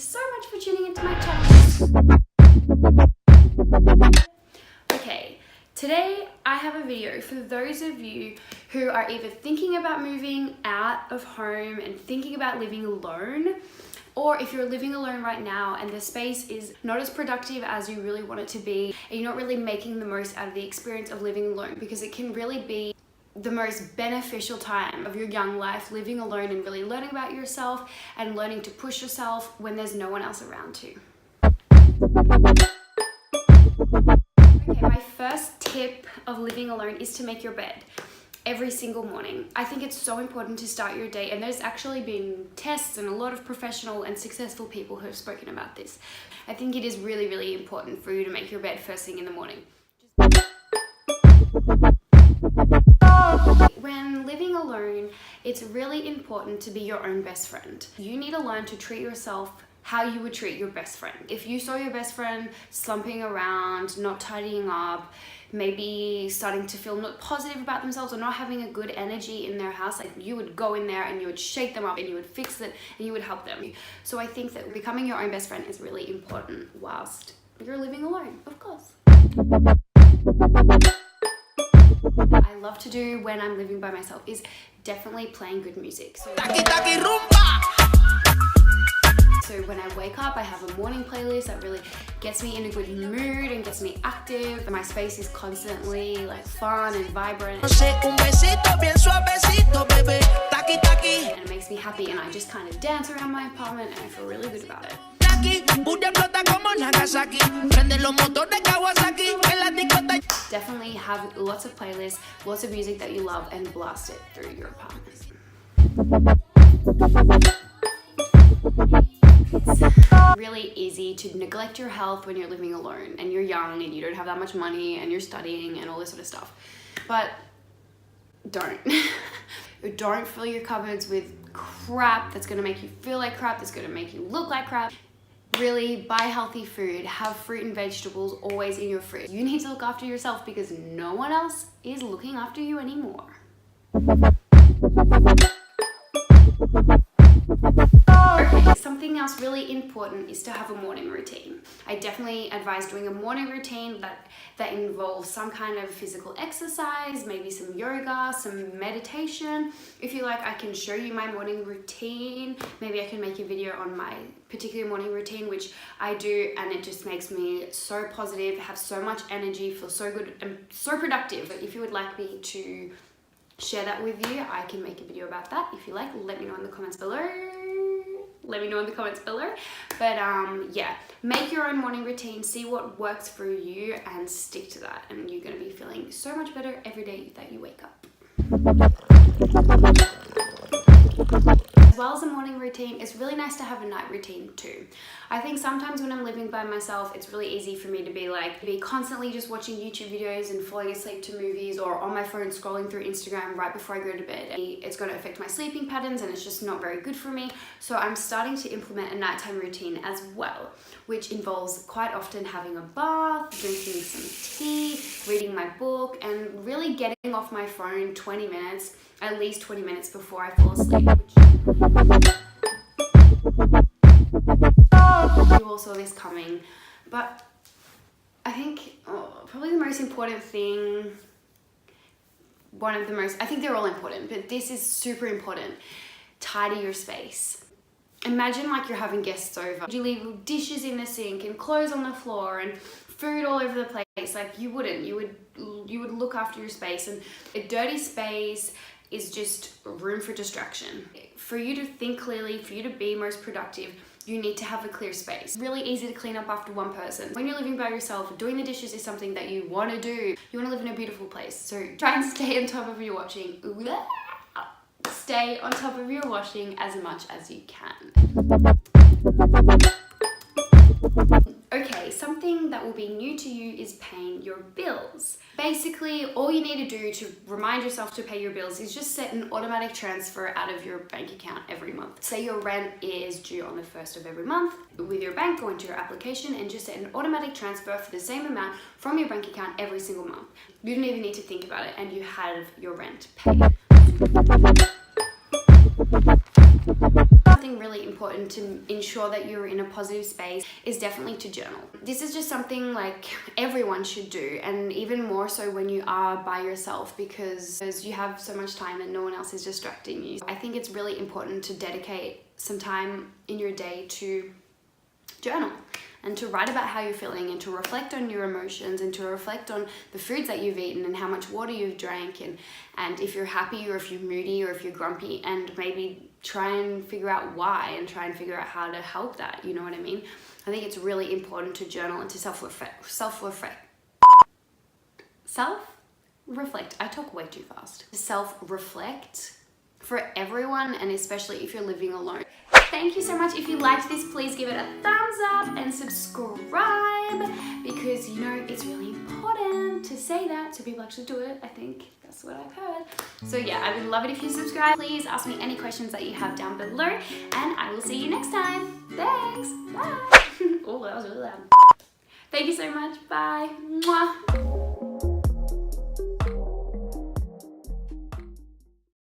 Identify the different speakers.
Speaker 1: so much for tuning into my channel. Okay, today I have a video for those of you who are either thinking about moving out of home and thinking about living alone, or if you're living alone right now and the space is not as productive as you really want it to be, and you're not really making the most out of the experience of living alone, because it can really be the most beneficial time of your young life, living alone and really learning about yourself and learning to push yourself when there's no one else around to. Okay, my first tip of living alone is to make your bed every single morning. I think it's so important to start your day, and there's actually been tests and a lot of professional and successful people who have spoken about this. I think it is really, really important for you to make your bed first thing in the morning. When living alone, it's really important to be your own best friend. You need to learn to treat yourself how you would treat your best friend. If you saw your best friend slumping around, not tidying up, maybe starting to feel not positive about themselves or not having a good energy in their house, like you would go in there and you would shake them up and you would fix it and you would help them. So I think that becoming your own best friend is really important whilst you're living alone, of course. I love to do when I'm living by myself is definitely playing good music. So when I wake up, I have a morning playlist that really gets me in a good mood and gets me active. My space is constantly like fun and vibrant. And it makes me happy, and I just kind of dance around my apartment and I feel really good about it. Definitely have lots of playlists, lots of music that you love, and blast it through your apartment. It's really easy to neglect your health when you're living alone and you're young and you don't have that much money and you're studying and all this sort of stuff. But don't. Don't fill your cupboards with crap that's going to make you feel like crap, that's going to make you look like crap. Really buy healthy food, have fruit and vegetables always in your fridge. You need to look after yourself because no one else is looking after you anymore. Okay, something else really important is to have a morning routine. I definitely advise doing a morning routine that involves some kind of physical exercise, maybe some yoga, some meditation. If you like, I can show you my morning routine. Maybe I can make a video on my particular morning routine, which I do, and it just makes me so positive, have so much energy, feel so good and so productive. But if you would like me to share that with you, I can make a video about that. If you like, let me know in the comments below. But yeah, make your own morning routine, see what works for you and stick to that, and you're going to be feeling so much better every day that you wake up. As well as a morning routine, it's really nice to have a night routine too. I think sometimes when I'm living by myself, it's really easy for me to be constantly just watching YouTube videos and falling asleep to movies, or on my phone scrolling through Instagram right before I go to bed. It's going to affect my sleeping patterns and it's just not very good for me. So I'm starting to implement a nighttime routine as well, which involves quite often having a bath, drinking some tea, reading my book, and really getting off my phone 20 minutes, at least 20 minutes before I fall asleep. You all saw this coming, but I think probably the most important thing, I think they're all important, but this is super important. Tidy your space. Imagine like you're having guests over. You leave dishes in the sink and clothes on the floor and food all over the place. Like you wouldn't. You would look after your space, and a dirty space is just room for distraction. For you to think clearly, for you to be most productive, you need to have a clear space. Really easy to clean up after one person. When you're living by yourself, doing the dishes is something that you want to do. You want to live in a beautiful place. So try and stay on top of your washing. Stay on top of your washing as much as you can. Okay, something that will be new to you is paying your bills. Basically, all you need to do to remind yourself to pay your bills is just set an automatic transfer out of your bank account every month. Say your rent is due on the 1st of every month. With your bank, go into your application and just set an automatic transfer for the same amount from your bank account every single month. You don't even need to think about it, and you have your rent paid. Something really important to ensure that you're in a positive space is definitely to journal. This is just something like everyone should do, and even more so when you are by yourself, because you have so much time and no one else is distracting you. I think it's really important to dedicate some time in your day to journal and to write about how you're feeling, and to reflect on your emotions, and to reflect on the foods that you've eaten and how much water you've drank, and if you're happy or if you're moody or if you're grumpy, and maybe try and figure out why and try and figure out how to help that, you know what I mean? I think it's really important to journal and to self-reflect. I talk way too fast. Self-reflect for everyone, and especially if you're living alone. Thank you so much. If you liked this, please give it a thumbs up and subscribe, because you know it's really important to say that so people actually do it. I think that's what I've heard. So yeah, I would love it if you subscribe. Please ask me any questions that you have down below, and I will see you next time. Thanks. Bye. Oh, that was really loud. Thank you so much. Bye. Mwah.